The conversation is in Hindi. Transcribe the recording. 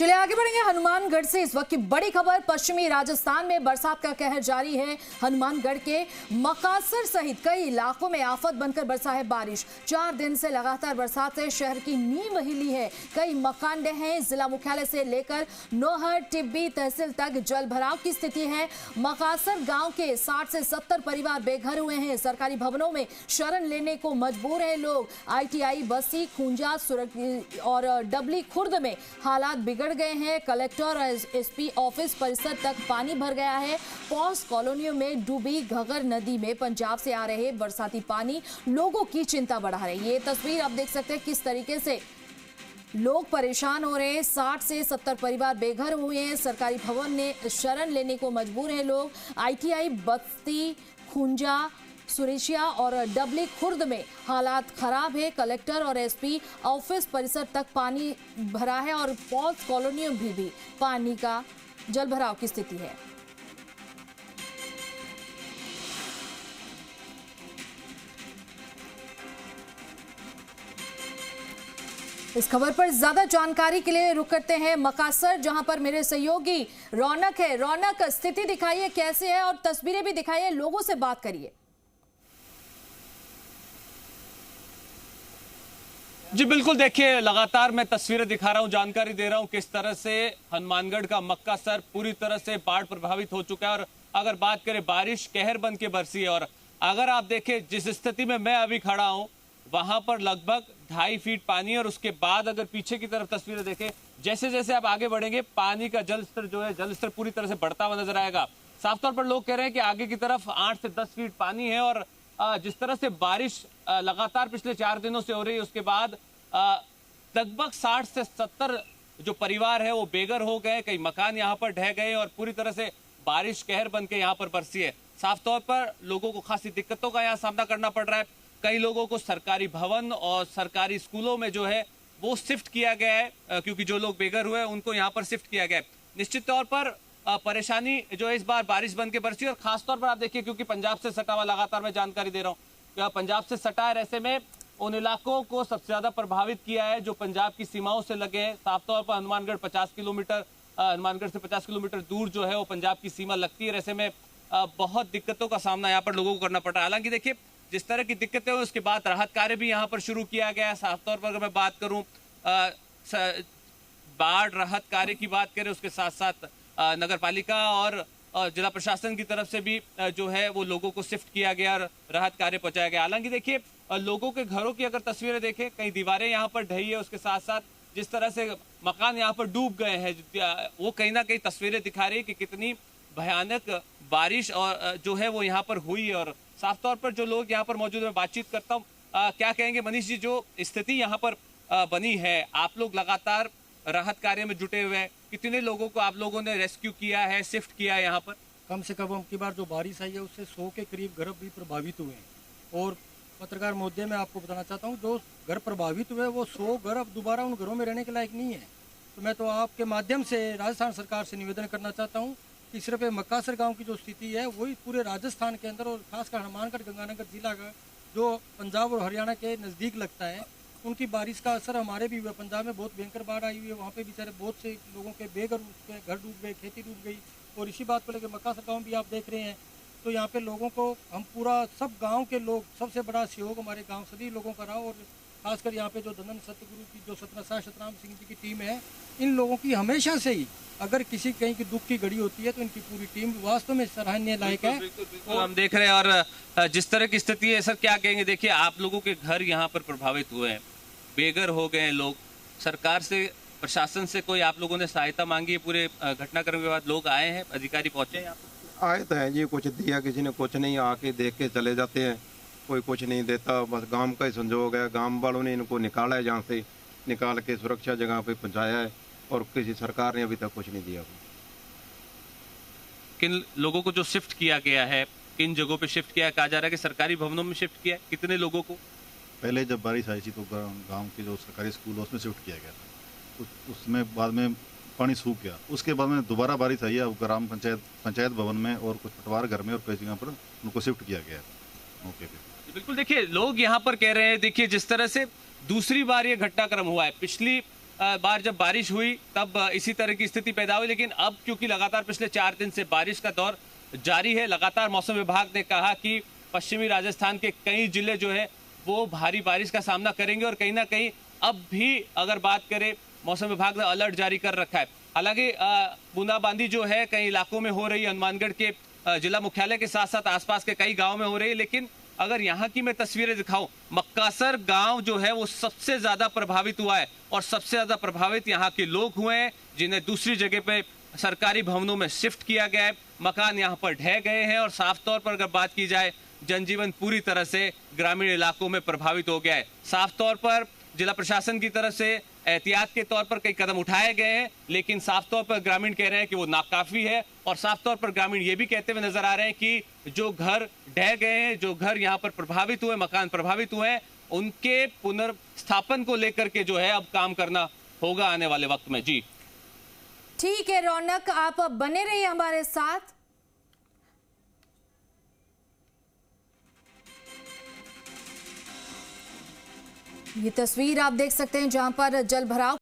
चलिए आगे बढ़ेंगे हनुमानगढ़ से। इस वक्त की बड़ी खबर, पश्चिमी राजस्थान में बरसात का कहर जारी है। हनुमानगढ़ के मकासर सहित कई इलाकों में आफत बनकर बरसा है बारिश। 4 दिन से लगातार बरसात से शहर की नींव हिली है। कई मकान ढहे हैं। जिला मुख्यालय से लेकर नौहर टिब्बी तहसील तक जल भराव की स्थिति है। मकासर गांव के 60 से 70 परिवार बेघर हुए हैं। सरकारी भवनों में शरण लेने को मजबूर हैं लोग। ITI बस्ती, खूंजा और डबली खुर्द में हालात बिगड़ गए हैं। कलेक्टर और SP ऑफिस परिसर तक पानी भर गया है। पॉस कॉलोनियों में डूबी घगर नदी में पंजाब से आ रहे बरसाती पानी लोगों की चिंता बढ़ा रहे हैं। ये तस्वीर आप देख सकते हैं किस तरीके से लोग परेशान हो रहे हैं। 60 से 70 परिवार बेघर हुए हैं। सरकारी भवन में शरण लेने को मजबूर हैं लोग। ITI बस्ती, खूंजा, सुरेशिया और डबली खुर्द में हालात खराब है। कलेक्टर और SP ऑफिस परिसर तक पानी भरा है और पॉल्स कॉलोनियों में भी पानी का जलभराव की स्थिति है। इस खबर पर ज्यादा जानकारी के लिए रुक करते हैं मकासर, जहां पर मेरे सहयोगी रौनक है। रौनक, स्थिति दिखाइए कैसे है और तस्वीरें भी दिखाइए, लोगों से बात करिए। जी बिल्कुल, देखिए लगातार मैं तस्वीरें दिखा रहा हूं, जानकारी दे रहा हूं किस तरह से हनुमानगढ़ का मक्कासर पूरी तरह से बाढ़ प्रभावित हो चुका है। और अगर बात करें, बारिश कहर बन के बरसी है। और अगर आप देखें जिस स्थिति में मैं अभी खड़ा हूं, वहां पर लगभग 2.5 फीट पानी। और उसके बाद अगर पीछे की तरफ तस्वीरें देखें, जैसे जैसे आप आगे बढ़ेंगे पानी का जल स्तर जो है, जल स्तर पूरी तरह से बढ़ता हुआ नजर आएगा। साफ तौर पर लोग कह रहे हैं कि आगे की तरफ 8 से 10 फीट पानी है। और जिस तरह से बारिश लगातार पिछले 4 दिनों से हो रही है, उसके बाद लगभग 60 से 70 जो परिवार है वो बेघर हो गए। कई मकान यहाँ पर ढह गए और पूरी तरह से बारिश कहर बन के यहाँ पर बरसी है। साफ तौर पर लोगों को खासी दिक्कतों का यहाँ सामना करना पड़ रहा है। कई लोगों को सरकारी भवन और सरकारी स्कूलों में जो है वो शिफ्ट किया गया है, क्योंकि जो लोग बेघर हुए उनको यहाँ पर शिफ्ट किया गया है। निश्चित तौर पर परेशानी जो है इस बार बारिश बन के बरसी। और खासतौर पर आप देखिए, क्योंकि पंजाब से सटा हुआ, लगातार मैं जानकारी दे रहा हूँ, पंजाब से सटा है, ऐसे में उन इलाकों को सबसे ज्यादा प्रभावित किया है जो पंजाब की सीमाओं से लगे हैं। साफ तौर पर हनुमानगढ़ 50 किलोमीटर, हनुमानगढ़ से 50 किलोमीटर दूर जो है वो पंजाब की सीमा लगती है। ऐसे में बहुत दिक्कतों का सामना यहाँ पर लोगों को करना पड़ रहा है। हालांकि देखिए, जिस तरह की दिक्कतें हुई उसके बाद राहत कार्य भी यहाँ पर शुरू किया गया है। साफ तौर पर अगर मैं बात करूँ, बाढ़ राहत कार्य की बात करें, उसके साथ साथ नगर पालिका और जिला प्रशासन की तरफ से भी जो है वो लोगों को शिफ्ट किया गया और राहत कार्य पहुंचाया गया। हालांकि देखिए, लोगों के घरों की अगर तस्वीरें देखें, कई दीवारें यहाँ पर ढही है। उसके साथ साथ जिस तरह से मकान यहाँ पर डूब गए हैं, वो कहीं ना कहीं तस्वीरें दिखा रही है कि कितनी भयानक बारिश और जो है वो यहाँ पर हुई है। और साफ तौर पर जो लोग यहाँ पर मौजूद हैं, बातचीत करता हूँ। क्या कहेंगे मनीष जी, जो स्थिति यहाँ पर बनी है, आप लोग लगातार राहत कार्य में जुटे हुए हैं, कितने लोगों को आप लोगों ने रेस्क्यू किया है, शिफ्ट किया है यहाँ पर? कम से कम की बार जो बारिश आई है उससे 100 के करीब घर भी प्रभावित हुए हैं। और पत्रकार महोदय, मैं आपको बताना चाहता हूँ, जो घर प्रभावित हुए वो 100 घर अब दोबारा उन घरों में रहने के लायक नहीं है। तो मैं तो आपके माध्यम से राजस्थान सरकार से निवेदन करना चाहता हूँ कि सिर्फ मक्कासर गाँव की जो स्थिति है वही पूरे राजस्थान के अंदर, और खासकर हनुमानगढ़ गंगानगर जिला का जो पंजाब और हरियाणा के नज़दीक लगता है, उनकी बारिश का असर हमारे भी हुआ। पंजाब में बहुत भयंकर बाढ़ आई हुई है, वहाँ पे बेचारे बहुत से लोगों के बेघर घर डूब गए, खेती डूब गई। और इसी बात को लेकर मक्कासर गाँव भी आप देख रहे हैं। तो यहाँ पे लोगों को हम पूरा, सब गांव के लोग, सबसे बड़ा सहयोग हमारे गांव सभी लोगों का रहा। और खासकर यहाँ पे जो धनन सतगुरु की जो सतनाम सिंह जी की टीम है, इन लोगों की हमेशा से ही अगर किसी कहीं की दुख की घड़ी होती है तो इनकी पूरी टीम वास्तव में सराहनीय लायक है। बिल्कुल हम देख रहे हैं। और जिस तरह की स्थिति है, सर क्या कहेंगे? देखिए, आप लोगों के घर यहाँ पर प्रभावित हुए हैं, बेघर हो गए हैं लोग, सरकार से, प्रशासन से कोई आप लोगों ने सहायता मांगी है? पूरे घटनाक्रम के बाद लोग आए हैं, अधिकारी पहुंचे हैं यहाँ पर? आए तो हैं जी, कुछ दिया किसी ने, कुछ नहीं, आके देख के चले जाते हैं। कोई कुछ नहीं देता, बस गांव का ही संजोग है। गांव वालों ने इनको निकाला है, जहाँ से निकाल के सुरक्षा जगह पे पहुंचाया है, और किसी सरकार ने अभी तक कुछ नहीं दिया। किन लोगों को जो शिफ्ट किया गया है, किन जगहों पे शिफ्ट किया है? कहा जा रहा है कि सरकारी भवनों में शिफ्ट किया है। कितने लोगों को? पहले जब बारिश आई थी तो गांव के जो सरकारी स्कूल है उसमें शिफ्ट किया गया था। उसमें बाद में पानी सूख गया। उसके बाद में दोबारा बारिश आई है, अब ग्राम पंचायत भवन में और कुछ पटवार घर में और कई जगह पर उनको शिफ्ट किया गया है मौके पे। बिल्कुल, देखिए लोग यहाँ पर कह रहे हैं, देखिए जिस तरह से दूसरी बार ये घटनाक्रम हुआ है, पिछली बार जब बारिश हुई तब इसी तरह की स्थिति पैदा हुई, लेकिन अब क्योंकि लगातार पिछले 4 दिन से बारिश का दौर जारी है, लगातार मौसम विभाग ने कहा कि पश्चिमी राजस्थान के कई जिले जो है वो भारी बारिश का सामना करेंगे और कहीं ना कहीं अब भी अगर बात करें मौसम विभाग ने अलर्ट जारी कर रखा है। हालांकि बूंदाबांदी जो है कई इलाकों में हो रही है, हनुमानगढ़ के जिला मुख्यालय के साथ साथ आसपास के कई गाँव में हो रही है, लेकिन अगर यहाँ की मैं तस्वीरें दिखाऊं, मक्कासर गांव जो है वो सबसे ज्यादा प्रभावित हुआ है और सबसे ज्यादा प्रभावित यहाँ के लोग हुए हैं, जिन्हें दूसरी जगह पे सरकारी भवनों में शिफ्ट किया गया है। मकान यहाँ पर ढह गए हैं और साफ तौर पर अगर बात की जाए जनजीवन पूरी तरह से ग्रामीण इलाकों में प्रभावित हो गया है। साफ तौर पर जिला प्रशासन की तरफ से एहतियात के तौर पर कई कदम उठाए गए हैं, लेकिन साफ तौर पर ग्रामीण कह रहे हैं कि वो नाकाफी है और साफ तौर पर ग्रामीण ये भी कहते हुए नजर आ रहे हैं कि जो घर ढह गए हैं, जो घर यहाँ पर प्रभावित हुए, मकान प्रभावित हुए हैं, उनके पुनर्स्थापन को लेकर के जो है अब काम करना होगा आने वाले वक्त में। जी ठीक है रौनक, आप बने रहिए हमारे साथ। ये तस्वीर आप देख सकते हैं जहां पर जल भराव